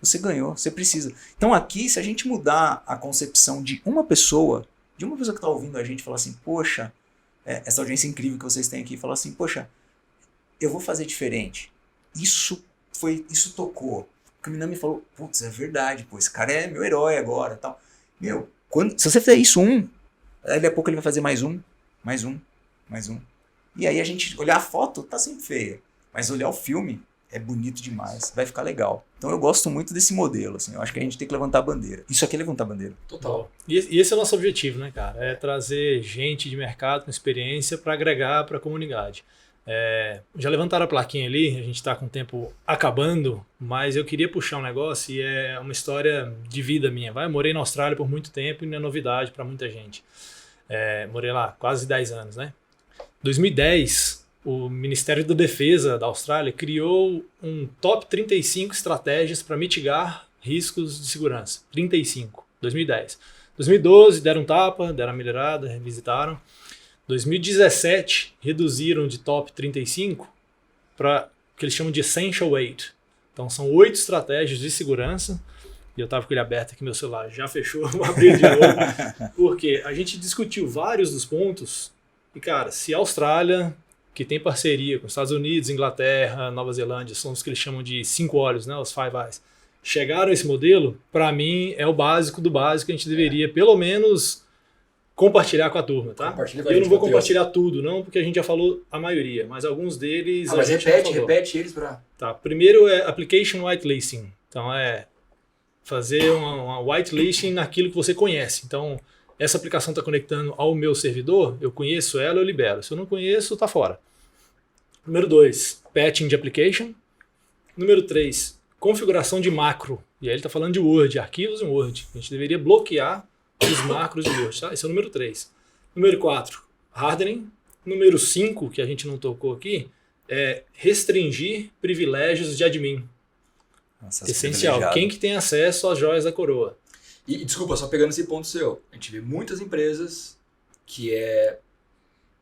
Você ganhou, você precisa. Então aqui, se a gente mudar a concepção de uma pessoa que está ouvindo a gente, falar assim, poxa, essa audiência incrível que vocês têm aqui, falar assim, poxa, eu vou fazer diferente. Isso tocou. O Minami falou, putz, é verdade, pô, esse cara é meu herói agora, tal. Meu, se você fizer isso aí daqui a pouco ele vai fazer mais um. E aí a gente olhar a foto, tá sempre feia. Mas olhar o filme é bonito demais, vai ficar legal. Então eu gosto muito desse modelo, assim. Eu acho que a gente tem que levantar a bandeira. Isso aqui é levantar a bandeira. Total. E esse é o nosso objetivo, né, cara? É trazer gente de mercado com experiência para agregar para a comunidade. Já levantaram a plaquinha ali, a gente está com o tempo acabando, mas eu queria puxar um negócio e é uma história de vida minha. Eu morei na Austrália por muito tempo e não é novidade para muita gente. Morei lá quase 10 anos, né? Em 2010, o Ministério da Defesa da Austrália criou um top 35 estratégias para mitigar riscos de segurança. 35, 2010. 2012, deram um tapa, deram uma melhorada, revisitaram. 2017, reduziram de top 35 para o que eles chamam de Essential 8. Então, são 8 estratégias de segurança. E eu estava com ele aberto aqui, meu celular já fechou, vou abrir de novo. Porque a gente discutiu vários dos pontos. E, cara, se a Austrália, que tem parceria com os Estados Unidos, Inglaterra, Nova Zelândia, são os que eles chamam de 5 olhos, né, os Five Eyes, chegaram a esse modelo, para mim é o básico do básico, a gente deveria pelo menos compartilhar com a turma, tá? Eu não vou compartilhar tudo, não, porque a gente já falou a maioria, mas alguns deles... mas repete eles para... Tá, primeiro é Application Whitelisting, então fazer uma whitelisting naquilo que você conhece, então essa aplicação está conectando ao meu servidor, eu conheço ela, eu libero, se eu não conheço, tá fora. Número 2, patching de application. Número 3, configuração de macro. E aí ele está falando de Word, arquivos em Word. A gente deveria bloquear os macros de Word. Tá? Esse é o número 3. Número 4, hardening. Número 5, que a gente não tocou aqui, é restringir privilégios de admin. Nossa, essencial. Quem que tem acesso às joias da coroa? E desculpa, só pegando esse ponto seu. A gente vê muitas empresas que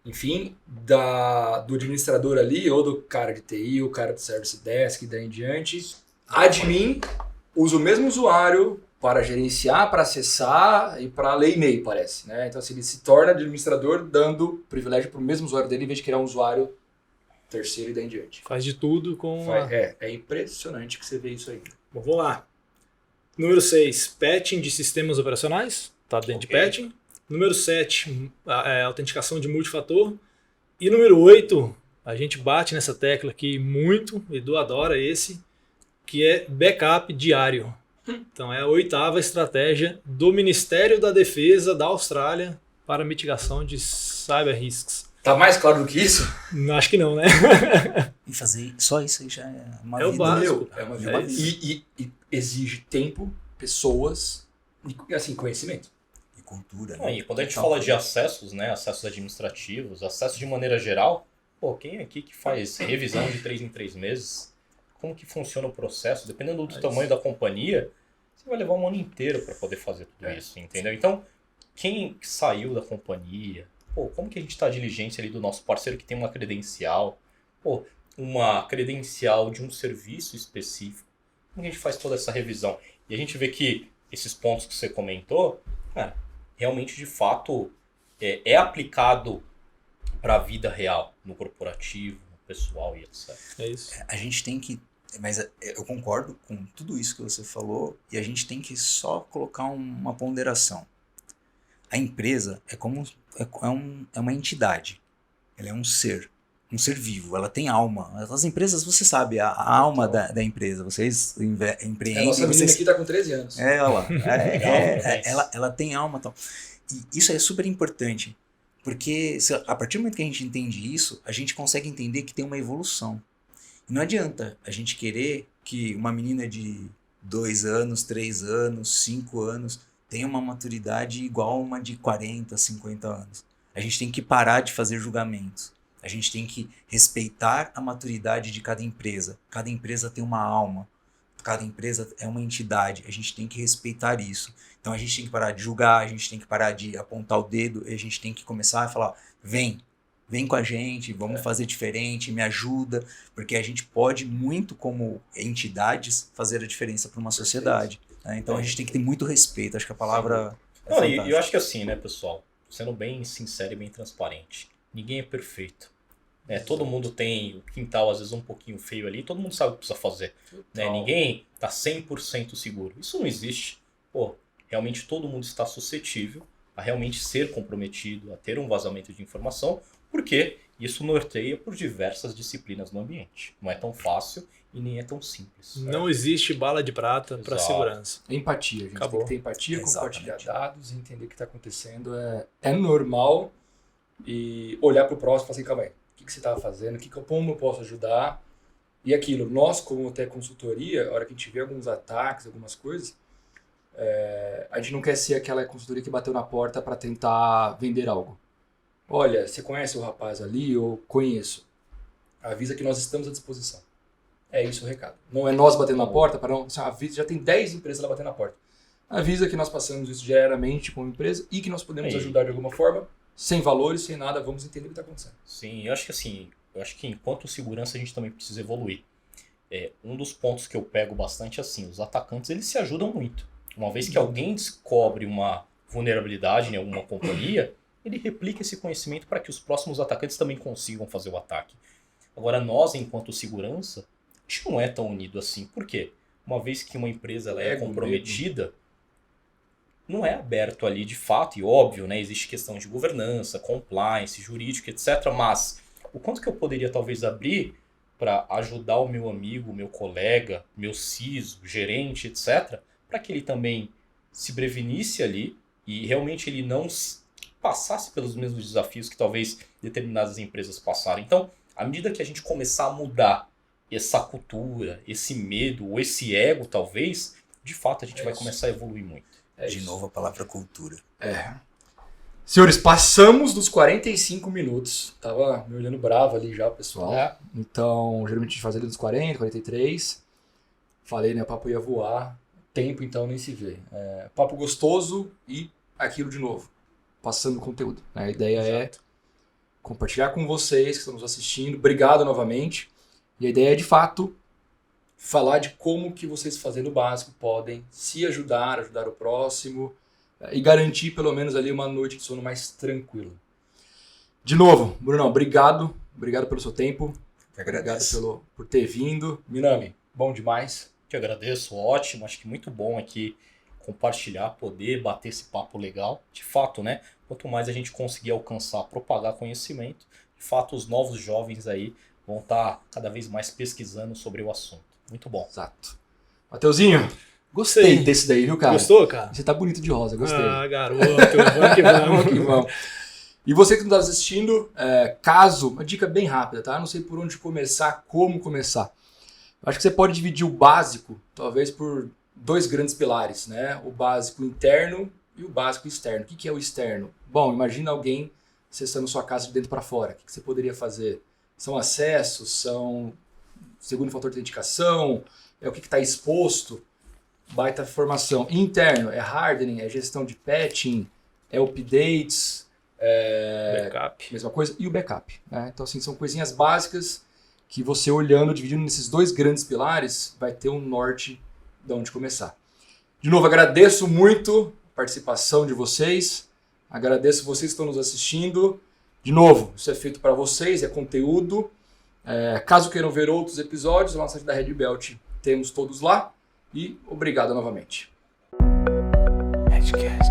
enfim, do administrador ali, ou do cara de TI, ou cara do Service Desk, e daí em diante. Admin usa o mesmo usuário para gerenciar, para acessar e para ler e-mail, parece. Né? Então, assim, ele se torna administrador dando privilégio para o mesmo usuário dele, em vez de criar um usuário terceiro e daí em diante. Faz de tudo com... É impressionante que você vê isso aí. Bom, vamos lá. Número 6, patching de sistemas operacionais. Está dentro de patching. Número 7, autenticação de multifator. E número 8, a gente bate nessa tecla aqui muito, Edu adora esse, que é backup diário. Então é a 8ª estratégia do Ministério da Defesa da Austrália para mitigação de cyber risks. Tá mais claro do que isso? Acho que não, né? E fazer só isso aí já é uma vida. O básico. É uma vida. E exige tempo, pessoas e assim, conhecimento. Cultura, né? E quando a gente fala de acessos, né, acessos administrativos, acessos de maneira geral, quem aqui que faz revisão de 3 em 3 meses? Como que funciona o processo? Dependendo do tamanho da companhia, você vai levar um ano inteiro para poder fazer tudo isso, entendeu? Então, quem saiu da companhia, como que a gente está diligente ali do nosso parceiro que tem uma credencial, uma credencial de um serviço específico, como que a gente faz toda essa revisão? E a gente vê que esses pontos que você comentou, realmente, de fato, é aplicado para a vida real, no corporativo, no pessoal e etc. É isso. A gente tem que... Mas eu concordo com tudo isso que você falou e a gente tem que só colocar uma ponderação. A empresa é uma entidade. Ela é um ser vivo, ela tem alma. As empresas, você sabe, a alma da empresa. Vocês empreendem... A nossa menina aqui está com 13 anos. Olha lá. Ela tem alma e tal. E isso é super importante, porque a partir do momento que a gente entende isso, a gente consegue entender que tem uma evolução. E não adianta a gente querer que uma menina de 2 anos, 3 anos, 5 anos tenha uma maturidade igual a uma de 40, 50 anos. A gente tem que parar de fazer julgamentos. A gente tem que respeitar a maturidade de cada empresa. Cada empresa tem uma alma. Cada empresa é uma entidade. A gente tem que respeitar isso. Então a gente tem que parar de julgar, a gente tem que parar de apontar o dedo, e a gente tem que começar a falar, vem, vem com a gente, vamos fazer diferente, me ajuda, porque a gente pode muito como entidades fazer a diferença para uma sociedade. Né? Então a gente tem que ter muito respeito, acho que a palavra é Não, e fantástica. eu acho que assim, né, pessoal, sendo bem sincero e bem transparente, ninguém é perfeito. Né? Todo mundo tem o quintal, às vezes, um pouquinho feio ali, todo mundo sabe o que precisa fazer. Né? Ninguém tá 100% seguro. Isso não existe. Pô, realmente todo mundo está suscetível a realmente ser comprometido, a ter um vazamento de informação, porque isso norteia por diversas disciplinas no ambiente. Não é tão fácil e nem é tão simples. Não existe bala de prata para Exato. segurança. Empatia, gente. Acabou. Tem que ter empatia, Exatamente. compartilhar dados, entender o que está acontecendo. É normal e olhar para o próximo e falar assim, calma aí, o que você estava fazendo, como eu posso ajudar? E aquilo, nós como até consultoria, a hora que a gente vê alguns ataques, algumas coisas, a gente não quer ser aquela consultoria que bateu na porta para tentar vender algo. Olha, você conhece o rapaz ali? Eu conheço. Avisa que nós estamos à disposição. É isso o recado. Não é nós batendo na porta, para não. Assim, avisa, já tem 10 empresas lá batendo na porta. Avisa que nós passamos isso diariamente como empresa e que nós podemos ajudar de alguma forma, sem valores, sem nada, vamos entender o que está acontecendo. Sim, eu acho que enquanto segurança a gente também precisa evoluir. Um dos pontos que eu pego bastante assim, os atacantes eles se ajudam muito. Uma vez que alguém descobre uma vulnerabilidade em alguma companhia, ele replica esse conhecimento para que os próximos atacantes também consigam fazer o ataque. Agora nós, enquanto segurança, a gente não é tão unido assim. Por quê? Uma vez que uma empresa ela é comprometida, não é aberto ali de fato, e óbvio, né? Existe questão de governança, compliance, jurídico, etc. Mas o quanto que eu poderia talvez abrir para ajudar o meu amigo, meu colega, meu CISO, gerente, etc., para que ele também se prevenisse ali e realmente ele não passasse pelos mesmos desafios que talvez determinadas empresas passaram. Então, à medida que a gente começar a mudar essa cultura, esse medo, ou esse ego, talvez, de fato a gente vai começar a evoluir muito. De novo a palavra cultura. Senhores, passamos dos 45 minutos. Tava me olhando bravo ali já, pessoal. Então, geralmente a gente faz ali nos 40, 43. Falei, né? O papo ia voar. Tempo, então, nem se vê. Papo gostoso e aquilo de novo. Passando conteúdo. A ideia é compartilhar com vocês que estão nos assistindo. Obrigado novamente. E a ideia é, de fato, falar de como que vocês fazendo o básico podem se ajudar o próximo e garantir pelo menos ali uma noite de sono mais tranquila. De novo, Brunão, obrigado. Obrigado pelo seu tempo. Obrigado por ter vindo. Minami, bom demais. Te agradeço, ótimo. Acho que muito bom aqui compartilhar, poder bater esse papo legal. De fato, né? Quanto mais a gente conseguir alcançar, propagar conhecimento, de fato os novos jovens aí vão estar cada vez mais pesquisando sobre o assunto. Muito bom. Exato. Mateuzinho, gostei desse daí, viu, cara? Gostou, cara? Você tá bonito de rosa, gostei. Ah, garoto, vamos que vamos. Vamos que vamos. E você que não está assistindo, caso, uma dica bem rápida, tá? Não sei por onde começar, como começar. Acho que você pode dividir o básico, talvez, por 2 grandes pilares, né? O básico interno e o básico externo. O que é o externo? Bom, imagina alguém acessando sua casa de dentro para fora. O que você poderia fazer? São acessos, são segundo fator de autenticação, o que está exposto, baita formação. Interno é hardening, é gestão de patching, é updates, Backup. mesma coisa, e o backup. Né? Então, assim, são coisinhas básicas que você olhando, dividindo nesses 2 grandes pilares, vai ter um norte de onde começar. De novo, agradeço muito a participação de vocês, agradeço vocês que estão nos assistindo. De novo, isso é feito para vocês, é conteúdo. Caso queiram ver outros episódios, lá no site da Red Belt temos todos lá. E obrigado novamente. Redcast.